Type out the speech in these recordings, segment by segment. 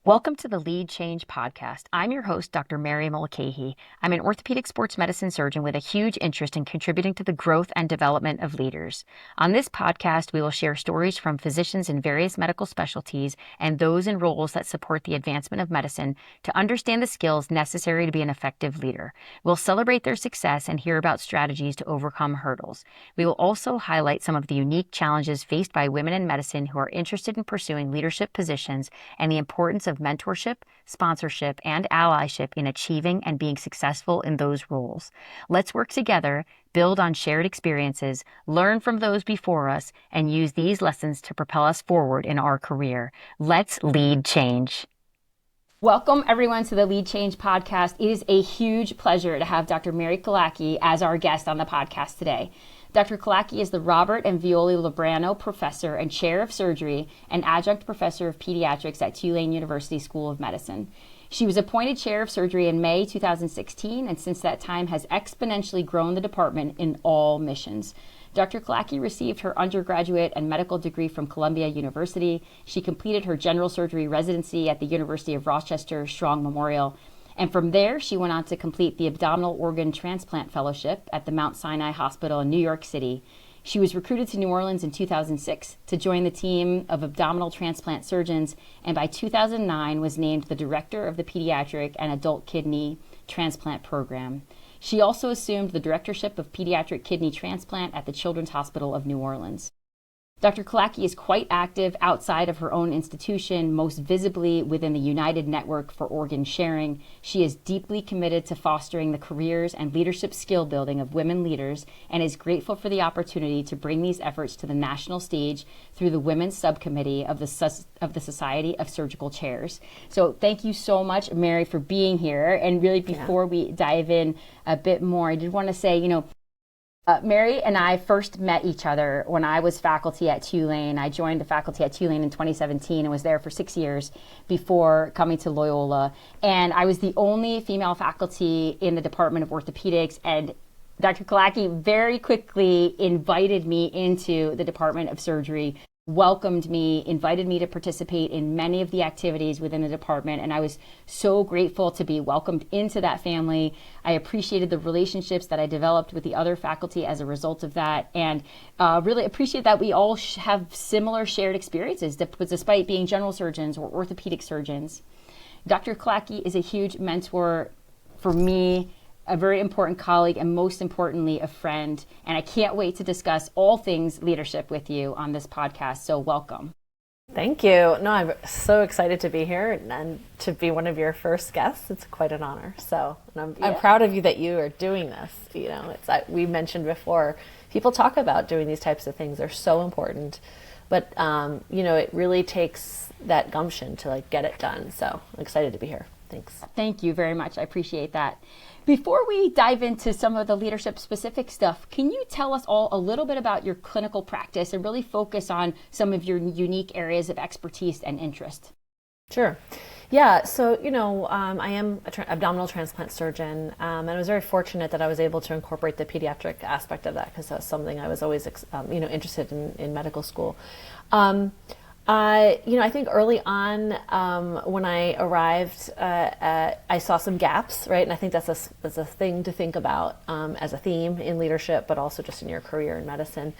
Welcome to the Lead Change podcast. I'm your host, Dr. Mary Mulcahy. I'm an orthopedic sports medicine surgeon with a huge interest in contributing to the growth and development of leaders. On this podcast, we will share stories from physicians in various medical specialties and those in roles that support the advancement of medicine to understand the skills necessary to be an effective leader. We'll celebrate their success and hear about strategies to overcome hurdles. We will also highlight some of the unique challenges faced by women in medicine who are interested in pursuing leadership positions and the importance of mentorship, sponsorship, and allyship in achieving and being successful in those roles. Let's work together, build on shared experiences, learn from those before us, and use these lessons to propel us forward in our career. Let's lead change. Welcome, everyone, to the Lead Change podcast. It is a huge pleasure to have Dr. Mary Killackey as our guest on the podcast today. Dr. Killackey is the Robert and Violi Lebrano Professor and Chair of Surgery and Adjunct Professor of Pediatrics at Tulane University School of Medicine. She was appointed Chair of Surgery in May 2016, and since that time has exponentially grown the department in all missions. Dr. Killackey received her undergraduate and medical degree from Columbia University. She completed her general surgery residency at the University of Rochester Strong Memorial. And from there, she went on to complete the abdominal organ transplant fellowship at the Mount Sinai Hospital in New York City. She was recruited to New Orleans in 2006 to join the team of abdominal transplant surgeons, and by 2009 was named the director of the pediatric and adult kidney transplant program. She also assumed the directorship of pediatric kidney transplant at the Children's Hospital of New Orleans. Dr. Killackey is quite active outside of her own institution, most visibly within the United Network for Organ Sharing. She is deeply committed to fostering the careers and leadership skill building of women leaders and is grateful for the opportunity to bring these efforts to the national stage through the Women's Subcommittee of the Society of Surgical Chairs. So thank you so much, Mary, for being here. And really, before we dive in a bit more, I did want to say, Mary and I first met each other when I was faculty at Tulane. I joined the faculty at Tulane in 2017 and was there for 6 years before coming to Loyola. And I was the only female faculty in the Department of Orthopedics, and Dr. Killackey very quickly invited me into the Department of Surgery, welcomed me, invited me to participate in many of the activities within the department, and I was so grateful to be welcomed into that family. I appreciated the relationships that I developed with the other faculty as a result of that, and really appreciate that we all have similar shared experiences despite being general surgeons or orthopedic surgeons. Dr. Killackey is a huge mentor for me, a very important colleague, and most importantly, a friend. And I can't wait to discuss all things leadership with you on this podcast. So welcome. Thank you. No, I'm so excited to be here and to be one of your first guests. It's quite an honor. So I'm proud of you that you are doing this. We mentioned before, people talk about doing these types of things. They're so important. But, it really takes that gumption to get it done. So I'm excited to be here. Thanks. Thank you very much. I appreciate that. Before we dive into some of the leadership specific stuff, can you tell us all a little bit about your clinical practice and really focus on some of your unique areas of expertise and interest? Sure. Yeah. So, I am an abdominal transplant surgeon, and I was very fortunate that I was able to incorporate the pediatric aspect of that because that's something I was always, interested in medical school. I think early on when I arrived, I saw some gaps, right? And I think that's a thing to think about as a theme in leadership, but also just in your career in medicine.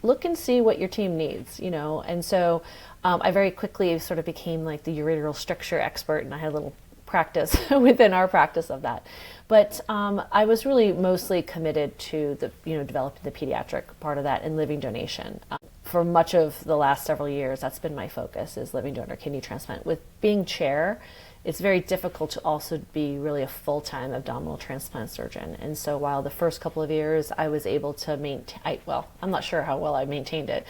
Look and see what your team needs, And so I very quickly sort of became like the ureteral stricture expert, and I had a little practice within our practice of that. But I was really mostly committed to developing the pediatric part of that and living donation. For much of the last several years, that's been my focus, is living donor kidney transplant. With being chair, it's very difficult to also be really a full-time abdominal transplant surgeon. And so while the first couple of years I was able to maintain, I'm not sure how well I maintained it.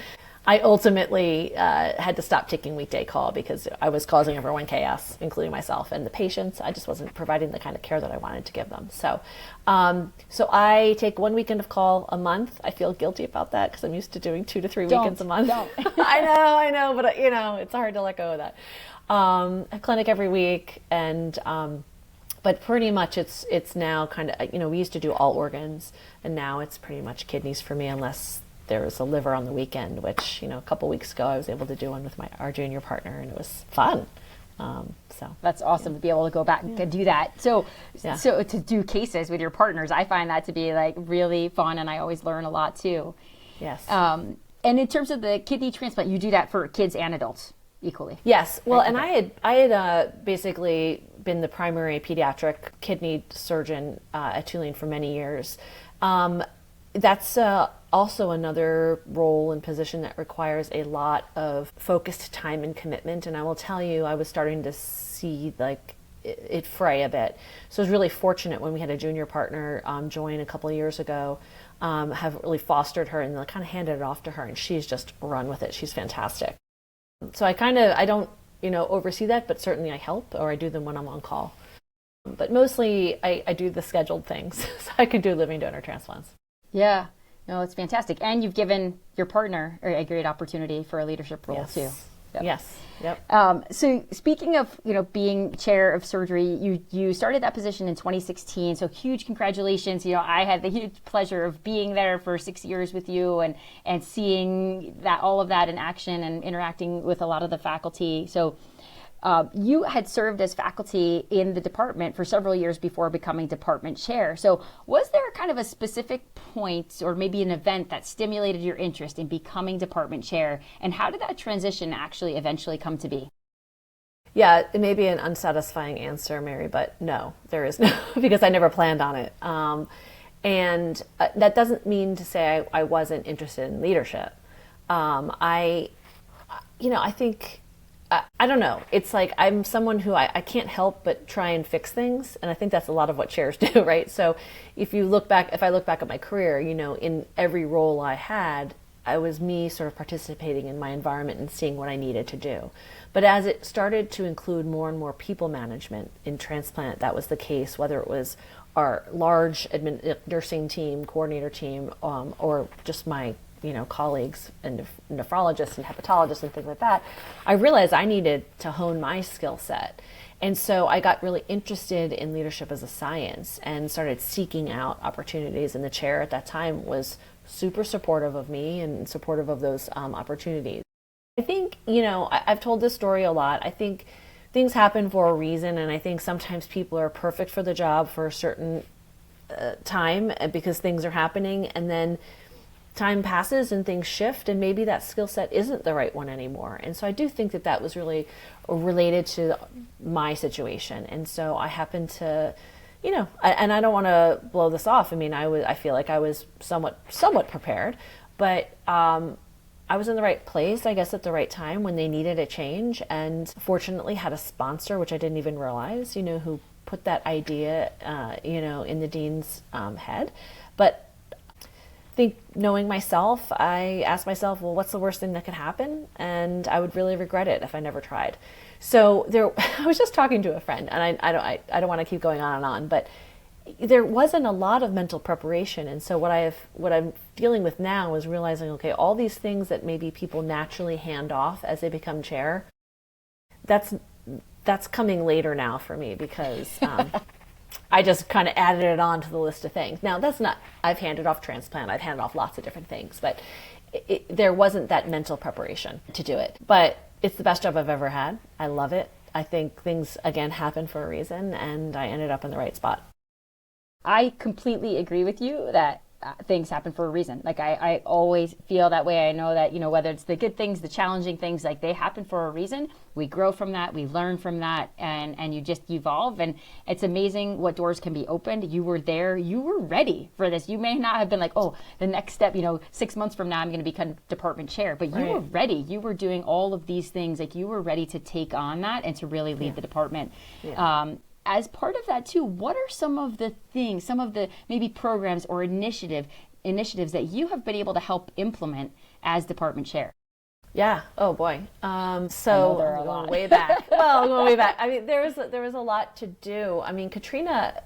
I ultimately had to stop taking weekday call because I was causing everyone chaos, including myself and the patients. I just wasn't providing the kind of care that I wanted to give them. So I take one weekend of call a month. I feel guilty about that because I'm used to doing 2 to 3 weekends a month. I know, but it's hard to let go of that. A clinic every week, and but pretty much it's now kind of, we used to do all organs, and now it's pretty much kidneys for me, unless there was a liver on the weekend, which, a couple weeks ago I was able to do one with our junior partner, and it was fun. So That's awesome to be able to go back and do that. So, Yeah. so to do cases with your partners, I find that to be like really fun, and I always learn a lot too. yes. And in terms of the kidney transplant, you do that for kids and adults equally. Yes. Well, and I had basically been the primary pediatric kidney surgeon at Tulane for many years. That's also another role and position that requires a lot of focused time and commitment. And I will tell you, I was starting to see like it fray a bit. So I was really fortunate when we had a junior partner join a couple of years ago, have really fostered her and kind of handed it off to her, and she's just run with it. She's fantastic. So I don't, oversee that, but certainly I help, or I do them when I'm on call. But mostly I do the scheduled things, so I can do living donor transplants. Yeah, no, it's fantastic. And you've given your partner a great opportunity for a leadership role too. Yep. Yes. Yep. So speaking of, being chair of surgery, you started that position in 2016. So huge congratulations. I had the huge pleasure of being there for 6 years with you and seeing all of that in action and interacting with a lot of the faculty. So you had served as faculty in the department for several years before becoming department chair. So was there kind of a specific point or maybe an event that stimulated your interest in becoming department chair? And how did that transition actually eventually come to be? Yeah, it may be an unsatisfying answer, Mary, but no, there is no, because I never planned on it. And that doesn't mean to say I wasn't interested in leadership. I think, I don't know. It's like I'm someone who I can't help but try and fix things. And I think that's a lot of what chairs do, right? So if I look back at my career, in every role I had, I was me sort of participating in my environment and seeing what I needed to do. But as it started to include more and more people management in transplant, that was the case, whether it was our large nursing team, coordinator team, or just my colleagues and nephrologists and hepatologists and things like that, I realized I needed to hone my skill set. And so I got really interested in leadership as a science and started seeking out opportunities. And the chair at that time was super supportive of me and supportive of those opportunities. I think, I've told this story a lot. I think things happen for a reason. And I think sometimes people are perfect for the job for a certain time because things are happening. And then time passes and things shift, and maybe that skill set isn't the right one anymore. And so I do think that was really related to my situation. And so I happened to, and I don't want to blow this off. I mean, I feel like I was somewhat prepared, but I was in the right place, I guess, at the right time when they needed a change, and fortunately had a sponsor, which I didn't even realize, who put that idea, in the dean's head. But think knowing myself, I asked myself, well, what's the worst thing that could happen? And I would really regret it if I never tried. So I was just talking to a friend, and I don't want to keep going on and on, but there wasn't a lot of mental preparation. And so what I'm dealing with now is realizing, okay, all these things that maybe people naturally hand off as they become chair, that's coming later now for me, because I just kind of added it on to the list of things. Now, I've handed off transplant, I've handed off lots of different things, but there wasn't that mental preparation to do it. But it's the best job I've ever had. I love it. I think things, again, happen for a reason, and I ended up in the right spot. I completely agree with you that things happen for a reason. Like I always feel that way. I know that, whether it's the good things, the challenging things, like they happen for a reason. We grow from that, we learn from that, and you just evolve. And it's amazing what doors can be opened. You were there, you were ready for this. You may not have been like, oh, the next step, 6 months from now, I'm going to become department chair, but you were ready. You were doing all of these things. Like you were ready to take on that and to really lead the department. Yeah. As part of that too, what are some of the things, some of the maybe programs or initiatives that you have been able to help implement as department chair? Yeah. Oh boy. So there are I'm going way back. Going way back. I mean, there was a lot to do. I mean, Katrina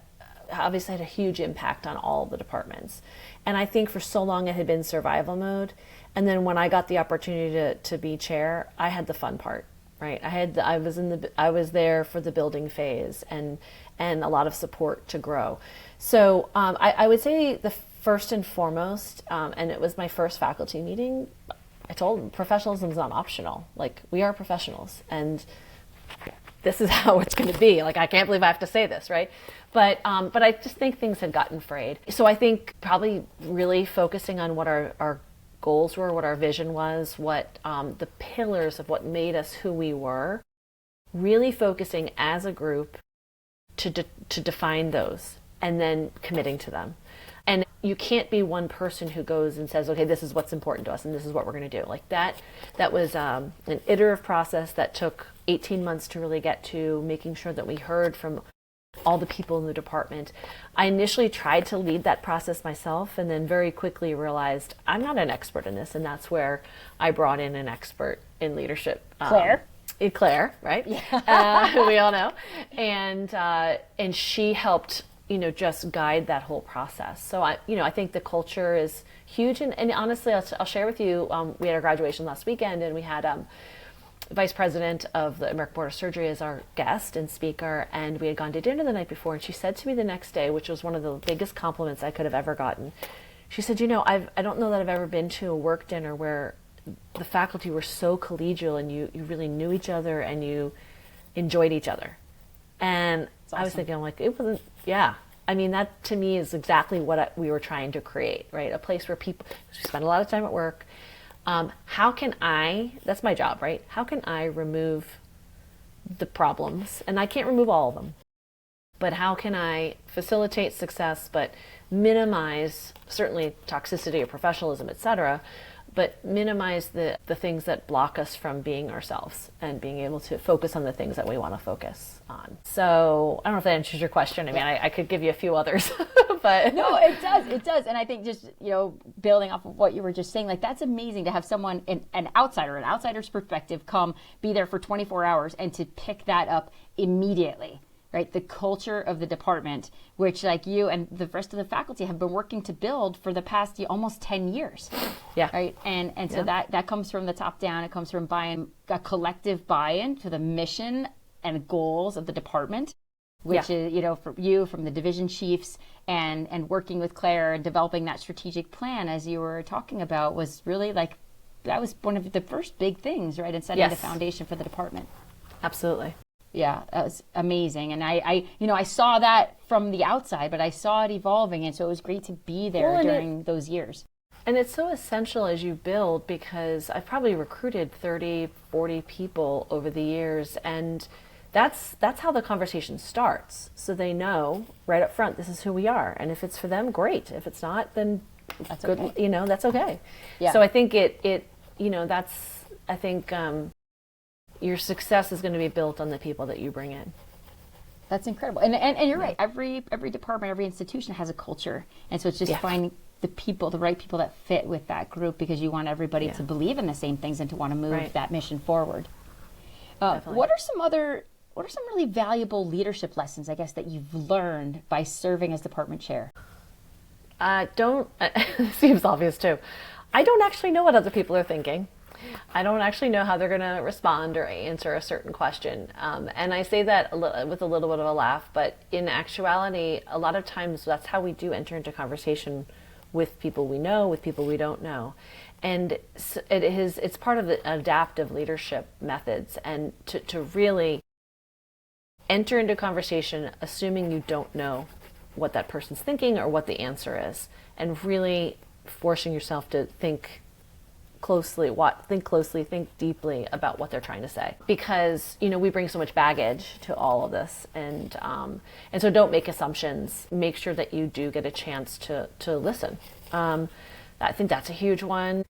obviously had a huge impact on all of the departments, and I think for so long it had been survival mode. And then when I got the opportunity to be chair, I had the fun part. Right, I was there for the building phase and a lot of support to grow. So I would say the first and foremost, and it was my first faculty meeting, I told them professionalism is not optional. Like, we are professionals, and this is how it's going to be. Like, I can't believe I have to say this, right? But I just think things had gotten frayed. So I think probably really focusing on what our goals were, what our vision was, what the pillars of what made us who we were, really focusing as a group to define those and then committing to them. And you can't be one person who goes and says, okay, this is what's important to us and this is what we're going to do. Like that was an iterative process that took 18 months to really get to, making sure that we heard from all the people in the department. I initially tried to lead that process myself and then very quickly realized I'm not an expert in this, and that's where I brought in an expert in leadership. Claire, right? Yeah. We all know. And she helped, just guide that whole process. So I think the culture is huge. And honestly, I'll share with you, we had our graduation last weekend, and we had Vice President of the American Board of Surgery as our guest and speaker, and we had gone to dinner the night before, and she said to me the next day, which was one of the biggest compliments I could have ever gotten, she said, I don't know that I've ever been to a work dinner where the faculty were so collegial and you really knew each other and you enjoyed each other. And awesome. I was thinking, it wasn't, yeah. I mean, that to me is exactly what we were trying to create, right? A place where people spend a lot of time at work. How can that's my job, right? How can I remove the problems? And I can't remove all of them, but how can I facilitate success, but minimize certainly toxicity or professionalism, et cetera, but minimize the things that block us from being ourselves and being able to focus on the things that we want to focus on. So I don't know if that answers your question. I mean, I could give you a few others, but no, it does. And I think just, building off of what you were just saying, like, that's amazing to have someone, an outsider's perspective, come be there for 24 hours and to pick that up immediately. Right, the culture of the department, which like you and the rest of the faculty have been working to build for the past almost 10 years. Yeah. Right, and so that comes from the top down. It comes from a collective buy-in to the mission and goals of the department, which is for you from the division chiefs and working with Claire and developing that strategic plan as you were talking about was really that was one of the first big things, right, in setting the foundation for the department. Absolutely. Yeah, that was amazing. And I saw that from the outside, but I saw it evolving. And so it was great to be there during those years. And it's so essential as you build, because I've probably recruited 30, 40 people over the years. And that's how the conversation starts. So they know right up front, this is who we are. And if it's for them, great. If it's not, then that's good. Okay. That's okay. Yeah. So I think your success is going to be built on the people that you bring in. That's incredible. And you're right. Every department, every institution has a culture. And so it's just finding the right people that fit with that group, because you want everybody to believe in the same things and to want to move that mission forward. What are some really valuable leadership lessons, I guess, that you've learned by serving as department chair? Seems obvious too. I don't actually know what other people are thinking. I don't actually know how they're going to respond or answer a certain question. And I say that with a little bit of a laugh, but in actuality, a lot of times that's how we do enter into conversation with people we know, with people we don't know. And it's part of the adaptive leadership methods, and to really enter into conversation assuming you don't know what that person's thinking or what the answer is, and really forcing yourself to think closely, think deeply about what they're trying to say, because we bring so much baggage to all of this, and so don't make assumptions. Make sure that you do get a chance to listen. I think that's a huge one.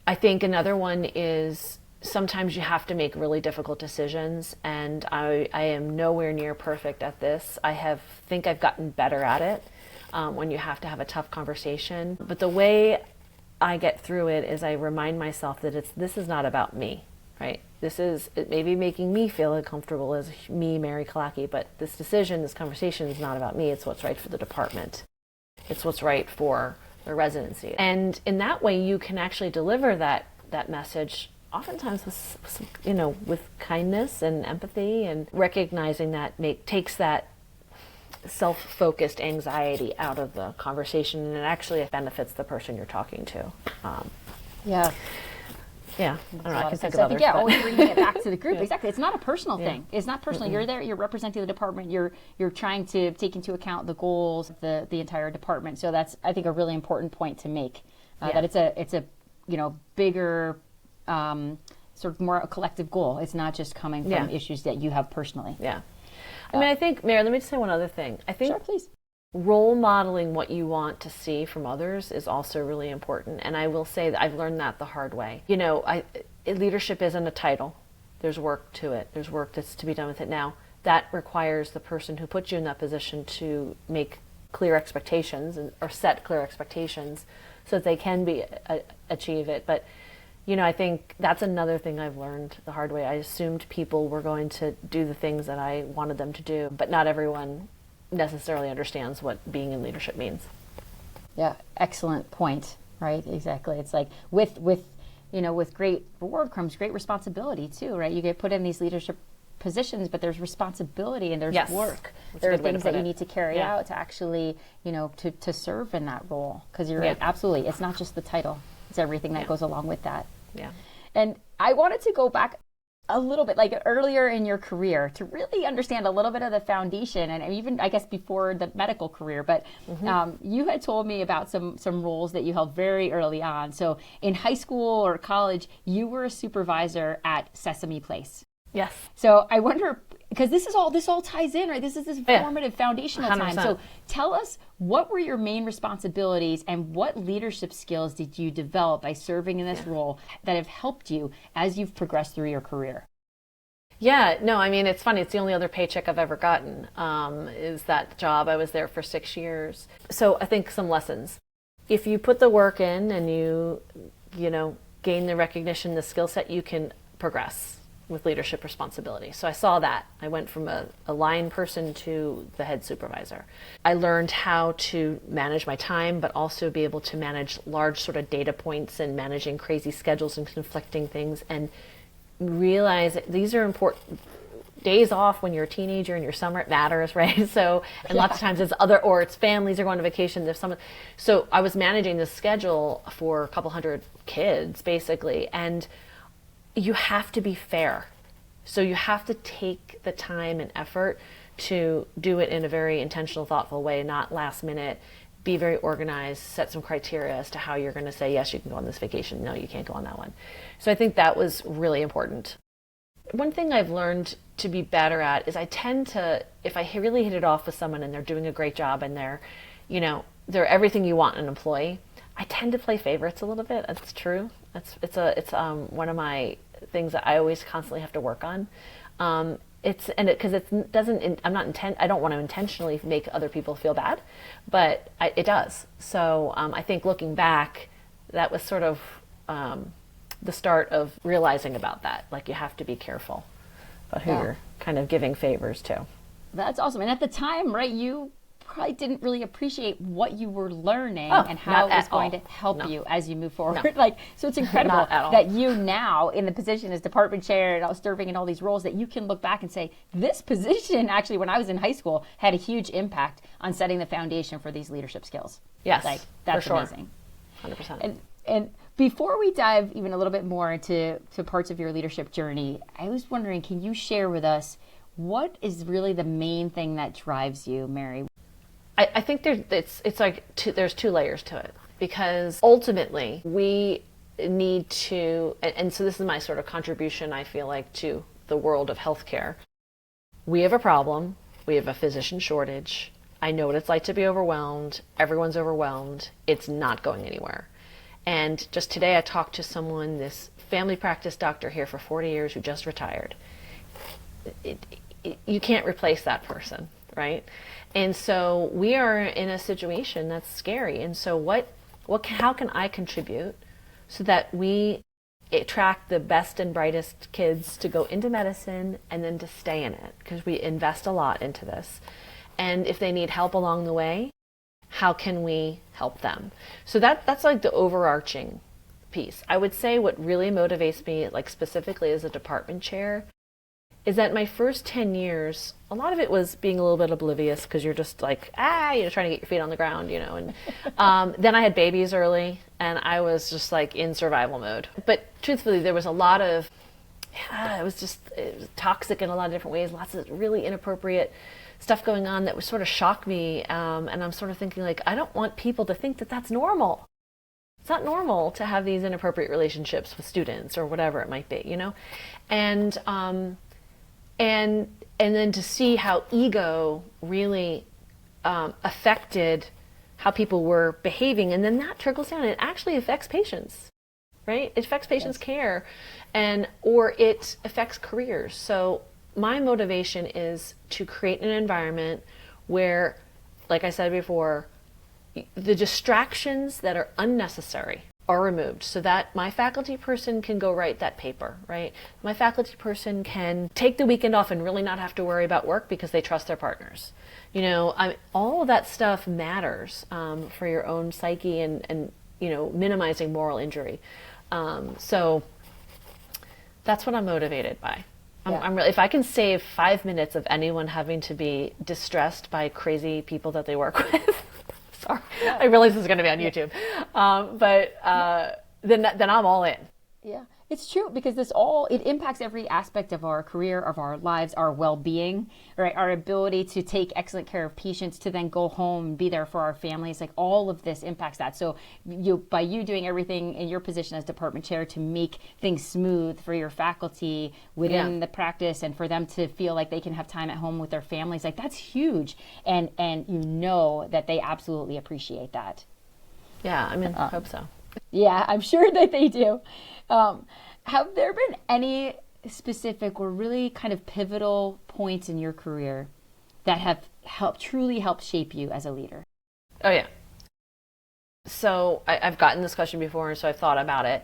I think another one is sometimes you have to make really difficult decisions, and I am nowhere near perfect at this. think I've gotten better at it when you have to have a tough conversation. But the way I get through it is I remind myself that this is not about me, right? It may be making me feel uncomfortable as me, Mary Killackey, but this conversation is not about me. It's what's right for the department. It's what's right for the residency. And in that way, you can actually deliver that message oftentimes with kindness and empathy, and recognizing that takes that self-focused anxiety out of the conversation, and it actually benefits the person you're talking to. Yeah, I don't know. I can think of So I others. think, always bringing it back to the group. Exactly. It's not a personal thing. It's not personal. Mm-mm. You're there, you're representing the department, you're trying to take into account the goals of the entire department. So that's, I think, a really important point to make, that it's a bigger, sort of more a collective goal. It's not just coming from issues that you have personally. Yeah. I mean, I think, Mary, let me just say one other thing. I think Sure, please. role modeling what you want to see from others is also really important. And I will say that I've learned that the hard way. Leadership isn't a title. There's work to it. There's work that's to be done with it. Now, that requires the person who puts you in that position to make clear expectations or set clear expectations so that they can achieve it. But I think that's another thing I've learned the hard way. I assumed people were going to do the things that I wanted them to do, but not everyone necessarily understands what being in leadership means. Yeah, excellent point. Right, exactly. It's like with great reward comes great responsibility too, right? You get put in these leadership positions, but there's responsibility and there's work. There are things that you need to carry out to actually, to serve in that role. Because you're right, absolutely, it's not just the title. It's everything that goes along with that. Yeah. And I wanted to go back a little bit, like earlier in your career, to really understand a little bit of the foundation, and even, I guess, before the medical career. But you had told me about some roles that you held very early on. So in high school or college, you were a supervisor at Sesame Place. Yes. So I wonder, because this all ties in, right? This is this formative foundational 100%. time. So tell us, what were your main responsibilities and what leadership skills did you develop by serving in this role that have helped you as you've progressed through your career? Yeah, no, I mean, it's funny. It's the only other paycheck I've ever gotten, is that job. I was there for 6 years. So I think some lessons. If you put the work in and you gain the recognition, the skill set, you can progress with leadership responsibility. So I saw that. I went from a line person to the head supervisor. I learned how to manage my time, but also be able to manage large sort of data points and managing crazy schedules and conflicting things, and realize that these are important. Days off when you're a teenager in your summer, it matters, right? So, and lots of times it's families are going on vacation. There's someone. So I was managing this schedule for a couple hundred kids basically, and you have to be fair. So you have to take the time and effort to do it in a very intentional, thoughtful way, not last minute. Be very organized, set some criteria as to how you're going to say, yes, you can go on this vacation. No, you can't go on that one. So I think that was really important. One thing I've learned to be better at is I tend to, if I really hit it off with someone and they're doing a great job and they're everything you want in an employee, I tend to play favorites a little bit. That's true. It's one of my things that I always constantly have to work on. I don't want to intentionally make other people feel bad, but it does. So I think looking back, that was sort of the start of realizing about that. Like, you have to be careful about who you're kind of giving favors to. That's awesome. And at the time, right, you probably didn't really appreciate what you were learning and how it was going to help you as you move forward. So it's incredible that you now, in the position as department chair and serving in all these roles, that you can look back and say, this position actually, when I was in high school, had a huge impact on setting the foundation for these leadership skills. Yes, like, that's for sure. amazing. 100%. And before we dive even a little bit more into parts of your leadership journey, I was wondering, can you share with us what is really the main thing that drives you, Mary? I think there's two layers to it, because ultimately we need to, and so this is my sort of contribution, I feel like, to the world of healthcare. We have a problem. We have a physician shortage. I know what it's like to be overwhelmed. Everyone's overwhelmed. It's not going anywhere. And just today I talked to someone, this family practice doctor here for 40 years who just retired. You can't replace that person, right? And so we are in a situation that's scary. And so how can I contribute so that we attract the best and brightest kids to go into medicine and then to stay in it? Because we invest a lot into this. And if they need help along the way, how can we help them? So that's like the overarching piece. I would say what really motivates me, like specifically as a department chair, is that my first 10 years, a lot of it was being a little bit oblivious because you're just like, trying to get your feet on the ground, and then I had babies early and I was just like in survival mode. But truthfully, there was a lot of, it was toxic in a lot of different ways, lots of really inappropriate stuff going on that would sort of shock me. And I'm sort of thinking like, I don't want people to think that that's normal. It's not normal to have these inappropriate relationships with students or whatever it might be, and then to see how ego really affected how people were behaving, and then that trickles down. It actually affects patients, right? It affects patients' care, or it affects careers. So my motivation is to create an environment where, like I said before, the distractions that are unnecessary are removed so that my faculty person can go write that paper, right? My faculty person can take the weekend off and really not have to worry about work because they trust their partners. All of that stuff matters for your own psyche and minimizing moral injury. So that's what I'm motivated by. If I can save 5 minutes of anyone having to be distressed by crazy people that they work with, sorry, I realize this is going to be on YouTube, then I'm all in. Yeah, it's true, because it impacts every aspect of our career, of our lives, our well-being, right? Our ability to take excellent care of patients, to then go home and be there for our families. Like, all of this impacts that. So by you doing everything in your position as department chair to make things smooth for your faculty within the practice, and for them to feel like they can have time at home with their families, like, that's huge. And that they absolutely appreciate that. Yeah, I hope so. Yeah, I'm sure that they do. Have there been any specific or really kind of pivotal points in your career that have truly helped shape you as a leader? Oh, yeah. So I've gotten this question before, and so I've thought about it.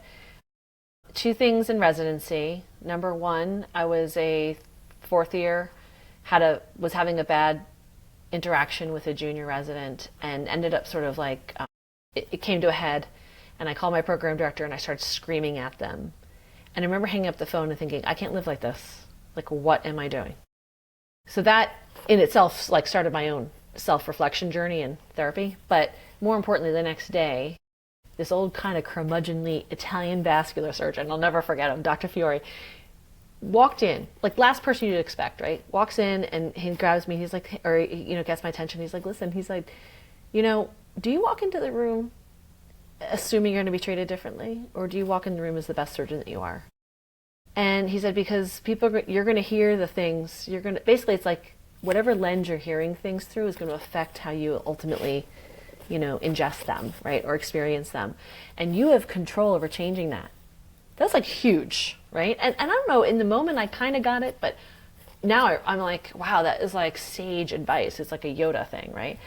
2 things in residency. Number 1, I was a 4th year, was having a bad interaction with a junior resident, and ended up sort of like, it came to a head. And I called my program director and I started screaming at them. And I remember hanging up the phone and thinking, I can't live like this. Like, what am I doing? So that in itself started my own self-reflection journey in therapy. But more importantly, the next day, this old kind of curmudgeonly Italian vascular surgeon, I'll never forget him, Dr. Fiore, walked in, like last person you'd expect, right? Walks in and he grabs me. He's like, gets my attention. He's like, listen, he's like, do you walk into the room assuming you're going to be treated differently, or do you walk in the room as the best surgeon that you are? And he said, because you're going to hear the things, basically it's like whatever lens you're hearing things through is going to affect how you ultimately, ingest them, right, or experience them. And you have control over changing that. That's like huge, right? And I don't know, in the moment I kind of got it, but now I'm like, wow, that is like sage advice. It's like a Yoda thing, right?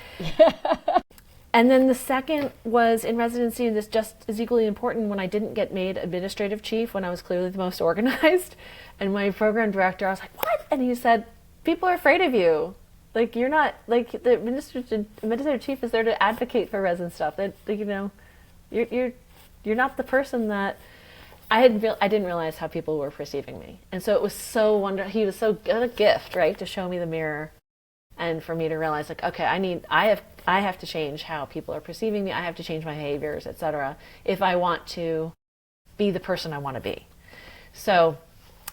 And then the second was in residency, and this just is equally important, when I didn't get made administrative chief when I was clearly the most organized. And my program director, I was like, what? And he said, people are afraid of you. Like, you're not, like, the administrative chief is there to advocate for resin stuff. That, you're not the person that I didn't realize how people were perceiving me. And so it was so wonderful. He was so good a gift, right, to show me the mirror. And for me to realize, like, okay, I have to change how people are perceiving me. I have to change my behaviors, etc., if I want to be the person I want to be. So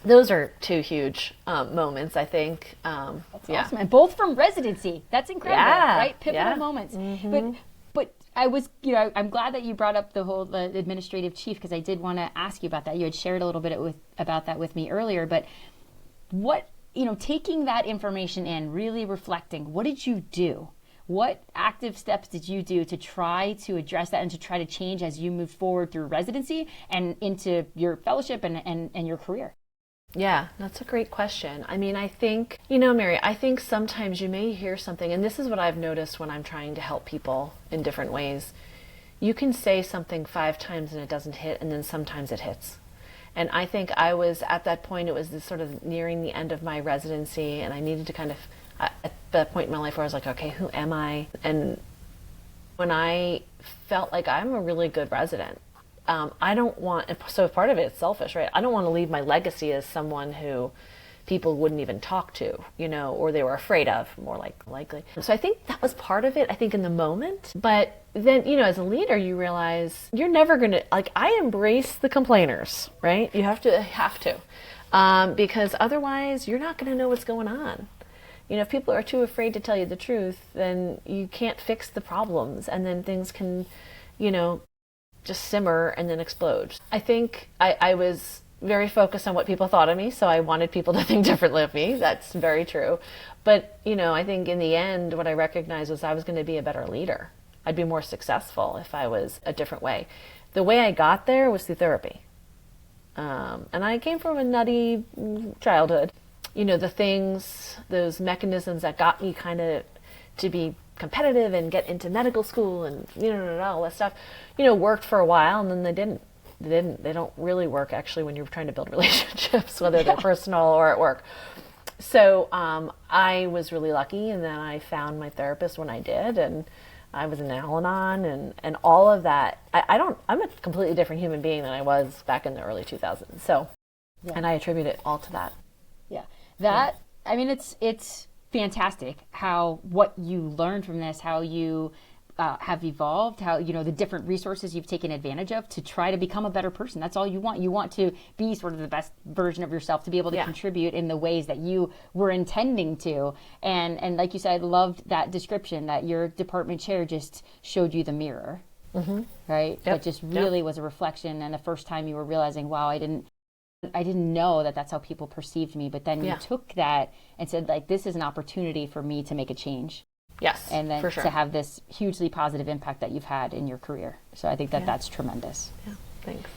those are 2 huge moments, I think. That's awesome. And both from residency. That's incredible, right? Pivotal moments. Mm-hmm. But I was, I'm glad that you brought up the whole administrative chief, because I did want to ask you about that. You had shared a little bit about that with me earlier, but what, taking that information in, really reflecting, what did you do? What active steps did you do to try to address that and to try to change as you moved forward through residency and into your fellowship and your career? Yeah, that's a great question. I think, Mary, I think sometimes you may hear something, and this is what I've noticed when I'm trying to help people in different ways. You can say something 5 times and it doesn't hit, and then sometimes it hits. And I think I was at that point, it was this sort of nearing the end of my residency, and I needed to kind of, at that point in my life where I was like, okay, who am I? And when I felt like I'm a really good resident, I don't want, so part of it is selfish, right? I don't want to leave my legacy as someone who people wouldn't even talk to, or they were afraid of, more likely. So I think that was part of it, I think, in the moment. But then, as a leader, you realize you're never going to, I embrace the complainers, right? You have to, because otherwise you're not going to know what's going on. If people are too afraid to tell you the truth, then you can't fix the problems, and then things can, just simmer and then explode. I think I was very focused on what people thought of me, so I wanted people to think differently of me. That's very true. But, I think in the end, what I recognized was I was going to be a better leader. I'd be more successful if I was a different way. The way I got there was through therapy. And I came from a nutty childhood. Those mechanisms that got me kind of to be competitive and get into medical school and, all that stuff, worked for a while, and then they didn't. They don't really work, actually, when you're trying to build relationships, whether they're personal or at work. So I was really lucky, and then I found my therapist when I did, and I was in Al-Anon and all of that. I'm a completely different human being than I was back in the early 2000s. So, and I attribute it all to that. Yeah. I mean, it's fantastic what you learned from this, how you have evolved, how, the different resources you've taken advantage of to try to become a better person. That's all you want. You want to be sort of the best version of yourself, to be able to contribute in the ways that you were intending to. And like you said, I loved that description that your department chair just showed you the mirror, right? Yep. It just really was a reflection, and the first time you were realizing, wow, I didn't know that that's how people perceived me. But then you took that and said, this is an opportunity for me to make a change. Yes, and then for sure. to have this hugely positive impact that you've had in your career. So I think that's tremendous. Yeah, thanks.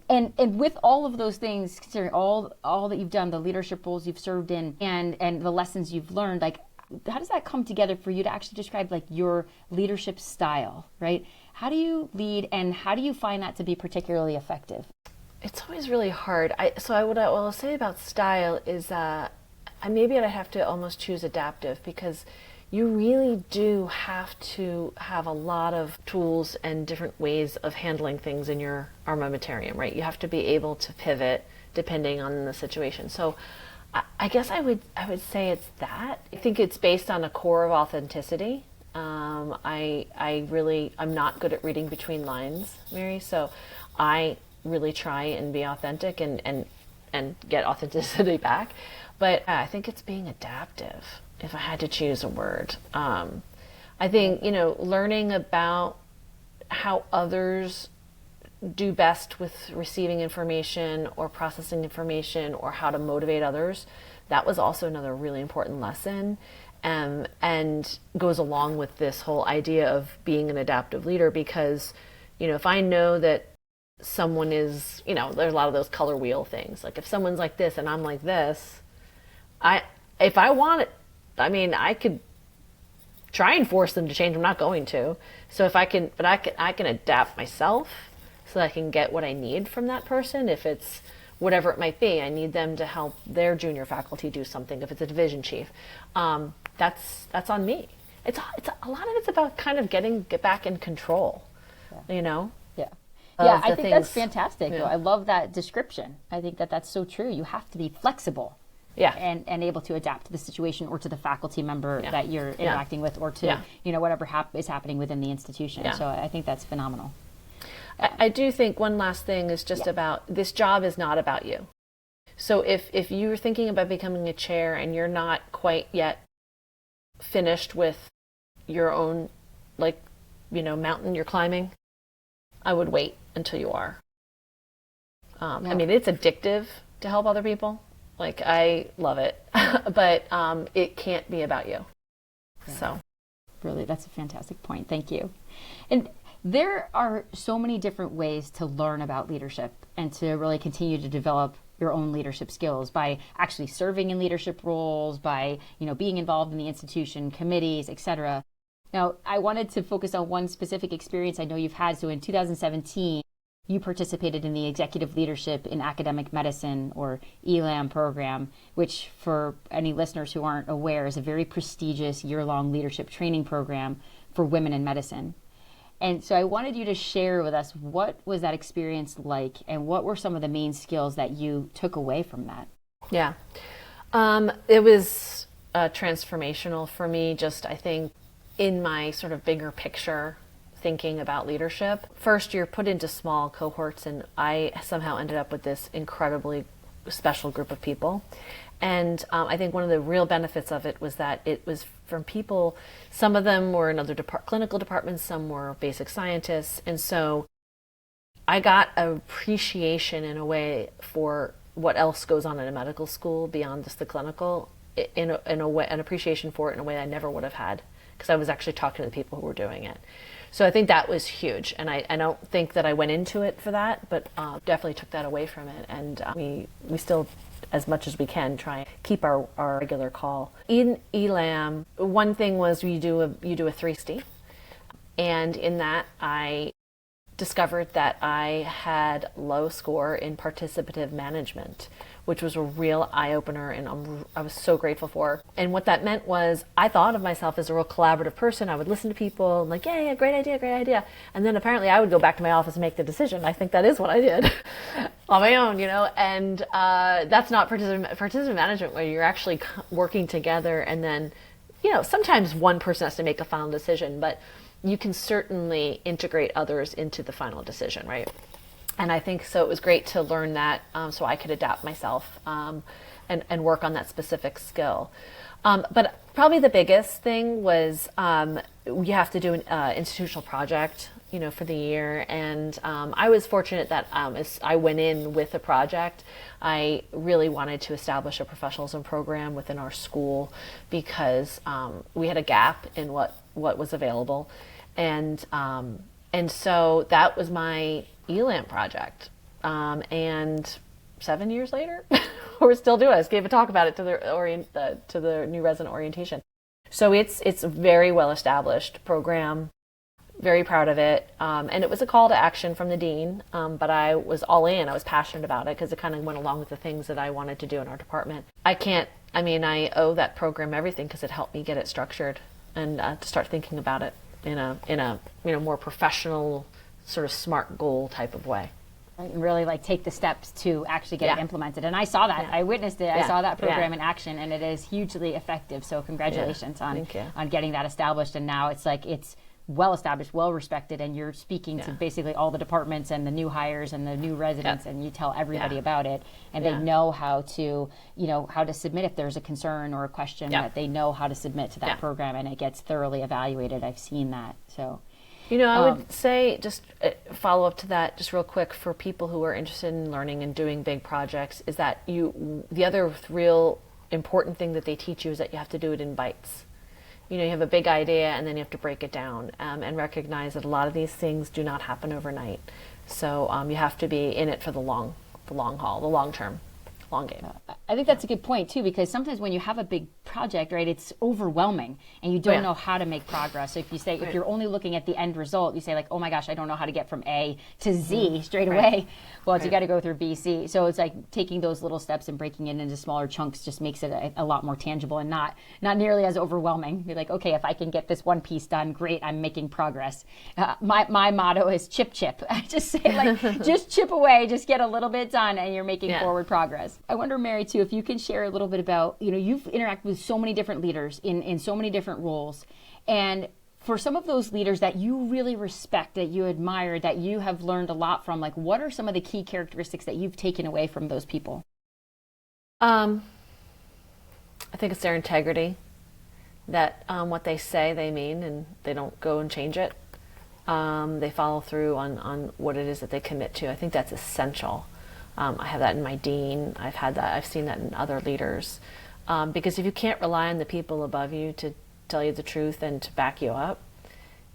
And with all of those things, considering all that you've done, the leadership roles you've served in, and the lessons you've learned, how does that come together for you to actually describe your leadership style, right? How do you lead, and how do you find that to be particularly effective? It's always really hard. What I will say about style is maybe I'd have to almost choose adaptive, because you really do have to have a lot of tools and different ways of handling things in your armamentarium, right? You have to be able to pivot depending on the situation. So I guess I would say it's that. I think it's based on a core of authenticity. I'm not good at reading between lines, Mary, so I really try and be authentic and get authenticity back. But I think it's being adaptive, if I had to choose a word. I think, learning about how others do best with receiving information or processing information, or how to motivate others, that was also another really important lesson, and goes along with this whole idea of being an adaptive leader. Because, if I know that someone is, there's a lot of those color wheel things. If someone's like this and I'm like this, if I want it, I could try and force them to change. I'm not going to. So I can adapt myself so that I can get what I need from that person. If it's whatever it might be, I need them to help their junior faculty do something. If it's a division chief, that's on me. It's a lot of it's about kind of get back in control, Yeah. Yeah, I think that's fantastic. Yeah. I love that description. I think that's so true. You have to be flexible. Yeah. And able to adapt to the situation, or to the faculty member that you're interacting with, or to whatever is happening within the institution. Yeah. So I think that's phenomenal. I do think one last thing is just about, this job is not about you. So if you're thinking about becoming a chair and you're not quite yet finished with your own mountain you're climbing, I would wait until you are. It's addictive to help other people. I love it, but it can't be about you. Yeah. So, really, that's a fantastic point. Thank you. And there are so many different ways to learn about leadership and to really continue to develop your own leadership skills, by actually serving in leadership roles, by being involved in the institution, committees, etc. Now, I wanted to focus on one specific experience I know you've had. So in 2017, you participated in the Executive Leadership in Academic Medicine, or ELAM program, which, for any listeners who aren't aware, is a very prestigious year-long leadership training program for women in medicine. And so I wanted you to share with us, what was that experience like, and what were some of the main skills that you took away from that? Yeah. It was transformational for me, just I think in my sort of bigger picture thinking about leadership. First, you're put into small cohorts, and I somehow ended up with this incredibly special group of people. And I think one of the real benefits of it was that it was from people, some of them were in other clinical departments, some were basic scientists. And so I got an appreciation in a way for what else goes on in a medical school beyond just the clinical, in a way, an appreciation for it in a way I never would have had, because I was actually talking to the people who were doing it. So I think that was huge, and I don't think that I went into it for that, but definitely took that away from it, and we still, as much as we can, try and keep our regular call. In ELAM, one thing was you do a 360, and in that I discovered that I had low score in participative management, which was a real eye-opener, and I was so grateful for. And what that meant was I thought of myself as a real collaborative person. I would listen to people and like, yeah, great idea. And then apparently I would go back to my office and make the decision. I think that is what I did on my own, and that's not participative management, where you're actually working together, and then, sometimes one person has to make a final decision, but you can certainly integrate others into the final decision, right? And I think so it was great to learn that, so I could adapt myself and work on that specific skill. But probably the biggest thing was you have to do an institutional project, for the year. And I was fortunate that as I went in with a project, I really wanted to establish a professionalism program within our school, because we had a gap in what was available. And so that was my ELAM project. And 7 years later, we're still doing it. I just gave a talk about it to the new resident orientation. So it's a very well established program. Very proud of it. And it was a call to action from the dean, but I was all in. I was passionate about it because it kind of went along with the things that I wanted to do in our department. I owe that program everything, because it helped me get it structured and to start thinking about it in a more professional, sort of SMART goal type of way. And really take the steps to actually get it implemented. And I saw that. I witnessed it. I saw that program in action, and it is hugely effective. So congratulations on getting that established. And now it's well established, well respected, and you're speaking to basically all the departments and the new hires and the new residents, and you tell everybody about it, and they know how to submit if there's a concern or a question, that they know how to submit to that program, and it gets thoroughly evaluated. I've seen that. So I would say, just follow up to that just real quick, for people who are interested in learning and doing big projects, is that the other real important thing that they teach you is that you have to do it in bites. You have a big idea, and then you have to break it down and recognize that a lot of these things do not happen overnight. So you have to be in it for the long haul, the long term, long game. I think that's a good point too, because sometimes when you have a big project, right, it's overwhelming and you don't know how to make progress. So if you're only looking at the end result, you say oh my gosh, I don't know how to get from A to Z straight away. Well, you got to go through B, C. So it's taking those little steps and breaking it into smaller chunks just makes it a lot more tangible and not nearly as overwhelming. You're okay, if I can get this one piece done, great, I'm making progress. My motto is chip. I just say just chip away, just get a little bit done, and you're making forward progress. I wonder, Mary, too, if you can share a little bit about, you've interacted with so many different leaders in so many different roles, and for some of those leaders that you really respect, that you admire, that you have learned a lot from, what are some of the key characteristics that you've taken away from those people? I think it's their integrity, that what they say they mean, and they don't go and change it. They follow through on what it is that they commit to. I think that's essential. I have that in my dean. I've seen that in other leaders. Because if you can't rely on the people above you to tell you the truth and to back you up,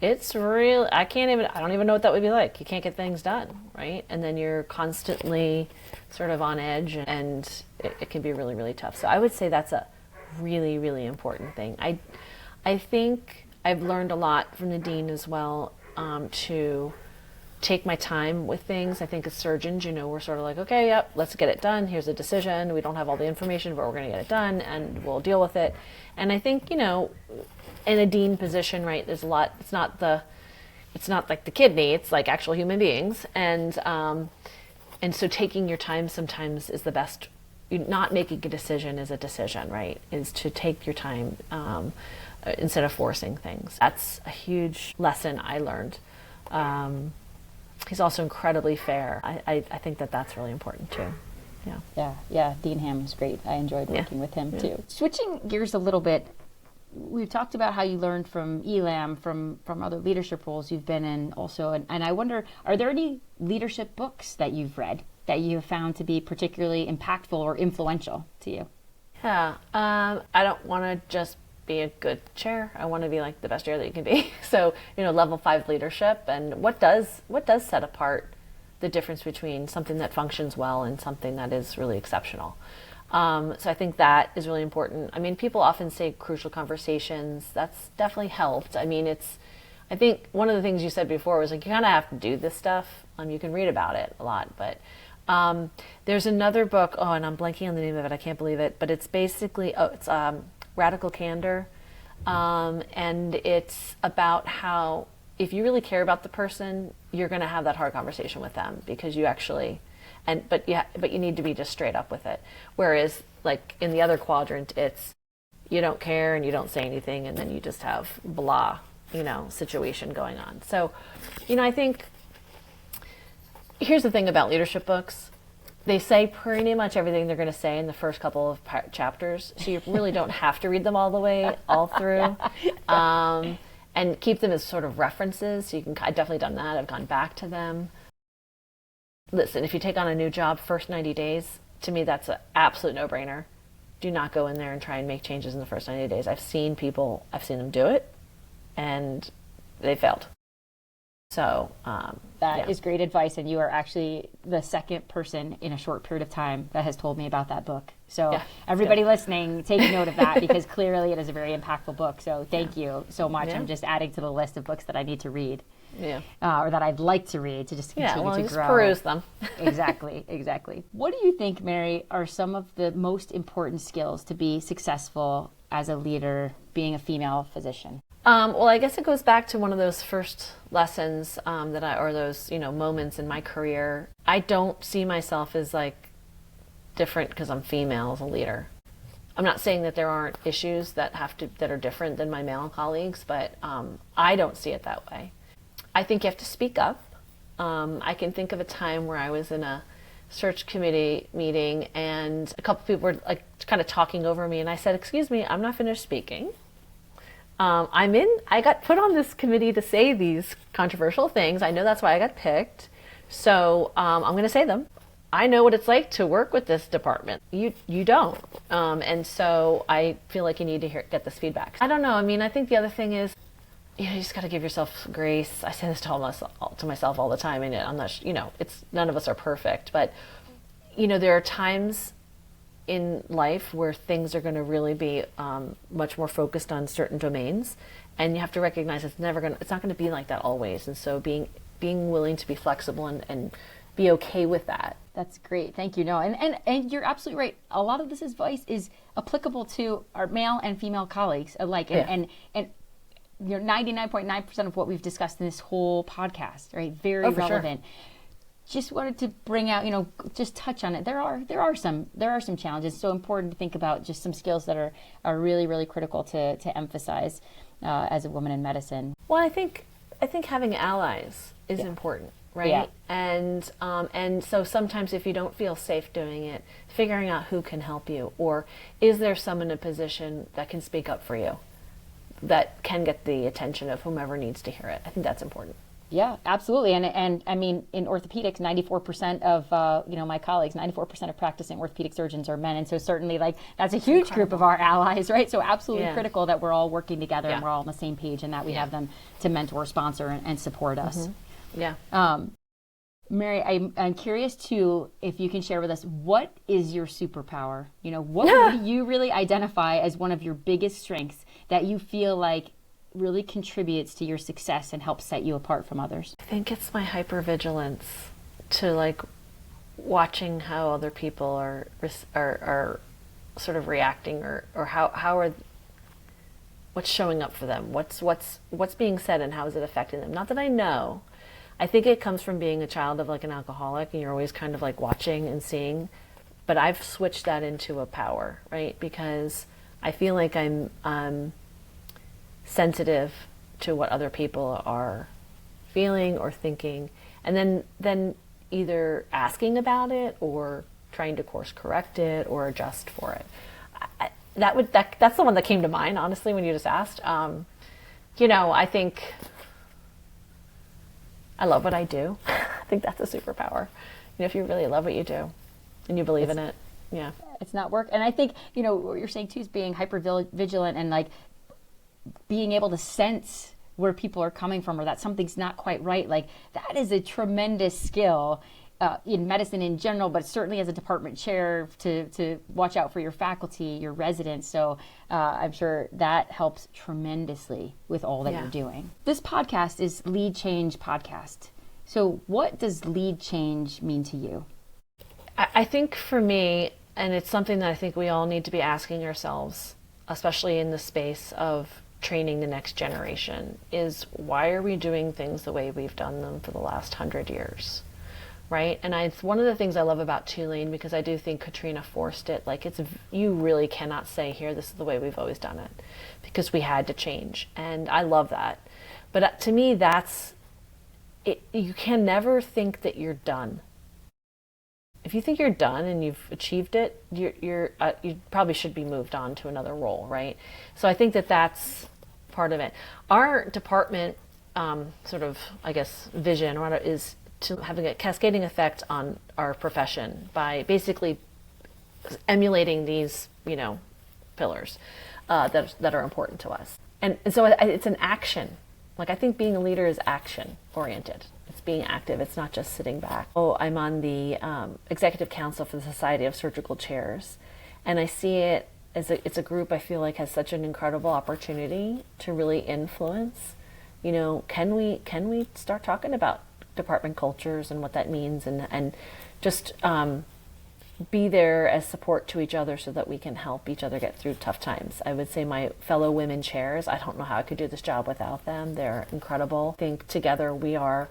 it's real. I don't even know what that would be like. You can't get things done, right? And then you're constantly sort of on edge, and it can be really, really tough. So I would say that's a really, really important thing. I think I've learned a lot from the dean as well, to take my time with things. I think as surgeons, we're sort of okay, yep, let's get it done. Here's a decision. We don't have all the information, but we're going to get it done, and we'll deal with it. And I think, in a dean position, right, there's a lot. It's not like the kidney. It's like actual human beings. And so taking your time sometimes is the best not making a decision is a decision, right? Is to take your time instead of forcing things. That's a huge lesson I learned. He's also incredibly fair. I think that's really important too. Yeah. Dean Ham is great. I enjoyed working with him too. Switching gears a little bit, we've talked about how you learned from ELAM, from other leadership roles you've been in also, and I wonder, are there any leadership books that you've read that you have found to be particularly impactful or influential to you? Yeah, I don't want to just be a good chair. I want to be like the best chair that you can be. So, level 5 leadership, and what does set apart the difference between something that functions well and something that is really exceptional. So I think that is really important. I mean, people often say crucial conversations. That's definitely helped. I mean, I think one of the things you said before was like, you kind of have to do this stuff. You can read about it a lot, but there's another book, and I'm blanking on the name of it. I can't believe it, but it's basically, it's Radical Candor. And it's about how if you really care about the person, you're going to have that hard conversation with them because you actually, but you need to be just straight up with it. Whereas like in the other quadrant, it's you don't care and you don't say anything and then you just have blah, situation going on. So, I think here's the thing about leadership books. They say pretty much everything they're going to say in the first couple of chapters, so you really don't have to read them all through. And keep them as sort of references. So I've definitely done that. I've gone back to them. Listen, if you take on a new job, first 90 days, to me, that's an absolute no-brainer. Do not go in there and try and make changes in the first 90 days. I've seen them do it, and they failed. So that is great advice, and you are actually the second person in a short period of time that has told me about that book. So everybody listening, take note of that because clearly it is a very impactful book. So thank you so much. I'm just adding to the list of books that I need to read, or that I'd like to read to just continue to just grow. Peruse them. Exactly. What do you think, Mary, are some of the most important skills to be successful as a leader, being a female physician? Well, I guess it goes back to one of those first lessons or those moments in my career. I don't see myself as like different because I'm female as a leader. I'm not saying that there aren't issues that are different than my male colleagues, but I don't see it that way. I think you have to speak up. I can think of a time where I was in a search committee meeting and a couple people were like kind of talking over me, and I said, "Excuse me, I'm not finished speaking. I got put on this committee to say these controversial things. I know that's why I got picked. So I'm going to say them. I know what it's like to work with this department. You don't. And so I feel like you need to get this feedback." I don't know. I mean, I think the other thing is, you just got to give yourself grace. I say this to myself all the time, and I'm not, it's none of us are perfect, but there are times in life where things are going to really be much more focused on certain domains, and you have to recognize it's not going to be like that always. And so being willing to be flexible and be okay with that. That's great. Thank you. No, and you're absolutely right. A lot of this advice is applicable to our male and female colleagues alike, and 99.9% of what we've discussed in this whole podcast, right? Very relevant. Sure. Just wanted to bring out, just touch on it. There are some challenges. It's so important to think about just some skills that are really, really critical to emphasize as a woman in medicine. Well, I think having allies is important, right? Yeah. And so sometimes if you don't feel safe doing it, figuring out who can help you, or is there someone in a position that can speak up for you, that can get the attention of whomever needs to hear it. I think that's important. Yeah, absolutely. And I mean, in orthopedics, 94% of, my colleagues, 94% of practicing orthopedic surgeons are men. And so certainly that's a huge group of our allies, right? So absolutely critical that we're all working together and we're all on the same page and that we have them to mentor, sponsor, and support us. Mm-hmm. Yeah. Mary, I'm curious too, if you can share with us, what is your superpower? What do you really identify as one of your biggest strengths that you feel like really contributes to your success and helps set you apart from others? I think it's my hypervigilance to watching how other people are sort of reacting or what's showing up for them, what's being said and how is it affecting them. Not that I know. I think it comes from being a child of an alcoholic, and you're always kind of watching and seeing but I've switched that into a power, right? Because I feel like I'm sensitive to what other people are feeling or thinking, and then either asking about it or trying to course correct it or adjust for it. That's the one that came to mind, honestly, when you just asked. I think I love what I do. I think that's a superpower. If you really love what you do and you believe in it, yeah. It's not work. And I think, what you're saying too is being hyper vigilant and like being able to sense where people are coming from or that something's not quite right. Like that is a tremendous skill in medicine in general, but certainly as a department chair to watch out for your faculty, your residents. So I'm sure that helps tremendously with all that you're doing. This podcast is Lead Change Podcast. So what does lead change mean to you? I think for me, and it's something that I think we all need to be asking ourselves, especially in the space of training the next generation, is why are we doing things the way we've done them for the last 100 years? Right? And it's one of the things I love about Tulane, because I do think Katrina forced it. Like you really cannot say here, this is the way we've always done it, because we had to change. And I love that. But to me, that's it. You can never think that you're done. If you think you're done and you've achieved it, you probably should be moved on to another role, right? So I think that that's part of it. Our department sort of, I guess, vision is to having a cascading effect on our profession by basically emulating these, pillars that are important to us. And so it's an action. Like I think being a leader is action oriented. It's being active. It's not just sitting back. I'm on the executive council for the Society of Surgical Chairs, and I see it as it's a group I feel like has such an incredible opportunity to really influence. Can we start talking about department cultures and what that means, and just be there as support to each other so that we can help each other get through tough times. I would say my fellow women chairs, I don't know how I could do this job without them. They're incredible. I think together we are,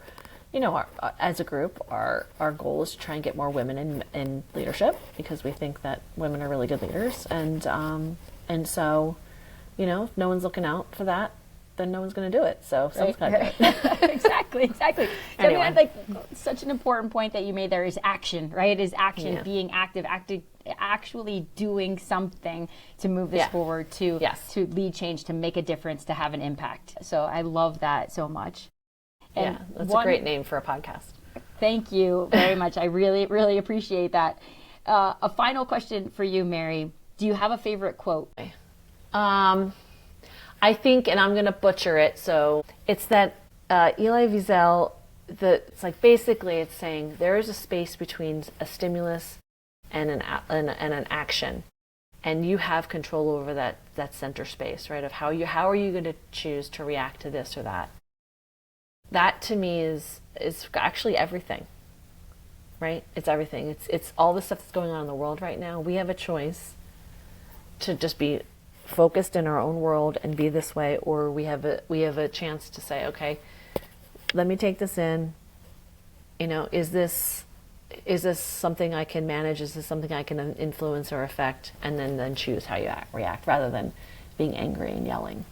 as a group, our goal is to try and get more women in leadership, because we think that women are really good leaders. And so, if no one's looking out for that, then no one's going to do it. So someone's got to do it. Exactly. So Anyway. I mean, such an important point that you made there is action, right? Is action, being active, actually doing something to move this forward, to lead change, to make a difference, to have an impact. So I love that so much. And that's a great name for a podcast. Thank you very much. I really, really appreciate that. A final question for you, Mary. Do you have a favorite quote? I think, and I'm going to butcher it, so it's that Elie Wiesel, it's like basically it's saying there is a space between a stimulus and an action, and you have control over that center space, right? Of how are you going to choose to react to this or that. That to me is actually everything, right? It's everything. It's all the stuff that's going on in the world right now. We have a choice to just be focused in our own world and be this way, or we have a chance to say, okay, let me take this in. Is this something I can manage? Is this something I can influence or affect? And then choose how you react, rather than being angry and yelling.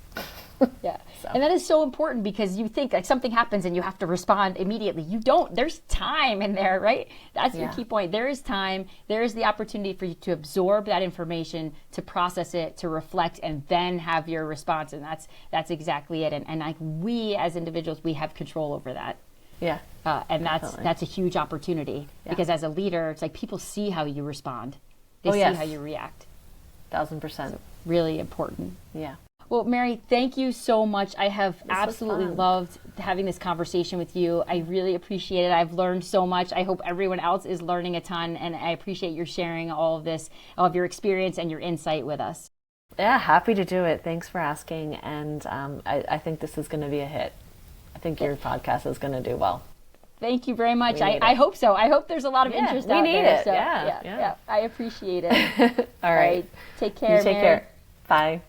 Yeah. So. And that is so important, because you think like something happens and you have to respond immediately. You don't. There's time in there, right? That's your key point. There is time. There is the opportunity for you to absorb that information, to process it, to reflect, and then have your response. And that's exactly it. And like we as individuals, we have control over that. Yeah. And that's a huge opportunity, because as a leader, it's like people see how you respond. They see how you react. 1,000%. Really important. Yeah. Well, Mary, thank you so much. I have absolutely loved having this conversation with you. I really appreciate it. I've learned so much. I hope everyone else is learning a ton, and I appreciate your sharing all of this, all of your experience and your insight with us. Yeah, happy to do it. Thanks for asking. And I think this is going to be a hit. I think your podcast is going to do well. Thank you very much. I hope so. I hope there's a lot of interest out there. We need it. So, yeah. I appreciate it. All right. Take care, You take care. Bye.